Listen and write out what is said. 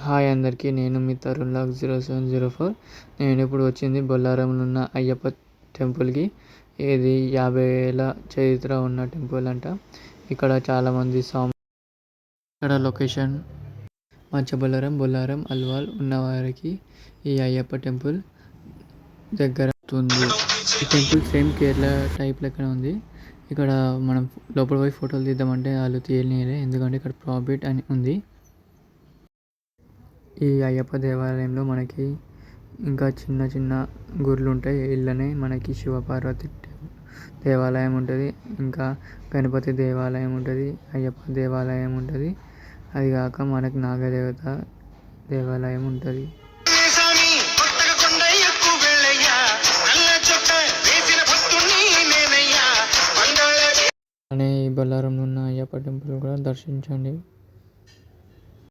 Hi అందరికీ, నేను మీ Tarun log 0704. నేను ఇప్పుడు వచ్చింది బొల్లారంలో ఉన్న అయ్యప్ప టెంపుల్కి. ఇది 50 ఏళ్ళ చరిత్ర ఉన్న టెంపుల్ అంట. ఇక్కడ చాలామంది ఇక్కడ లొకేషన్ మచ్చబొల్లారం, బొల్లారం, అల్వాల్ ఉన్నవారికి ఈ అయ్యప్ప టెంపుల్ దగ్గర అవుతుంది. ఈ టెంపుల్ సేమ్ కేరళ టైప్ లెక్కన ఉంది. ఇక్కడ మనం లోపల పోయి ఫోటోలు తీద్దామంటే వాళ్ళు తీయలేరు, ఎందుకంటే ఇక్కడ ప్రాఫిట్ అని ఉంది. ఈ అయ్యప్ప దేవాలయంలో మనకి ఇంకా చిన్న చిన్న గుళ్ళు ఉంటాయి. ఇళ్ళనే మనకి శివపార్వతి దేవాలయం ఉంటుంది, ఇంకా గణపతి దేవాలయం ఉంటుంది, అయ్యప్ప దేవాలయం ఉంటుంది. అది కాక మనకి నాగదేవత దేవాలయం ఉంటుంది. అనే ఈ బొల్లారంలో ఉన్న అయ్యప్ప టెంపుల్ కూడా దర్శించండి.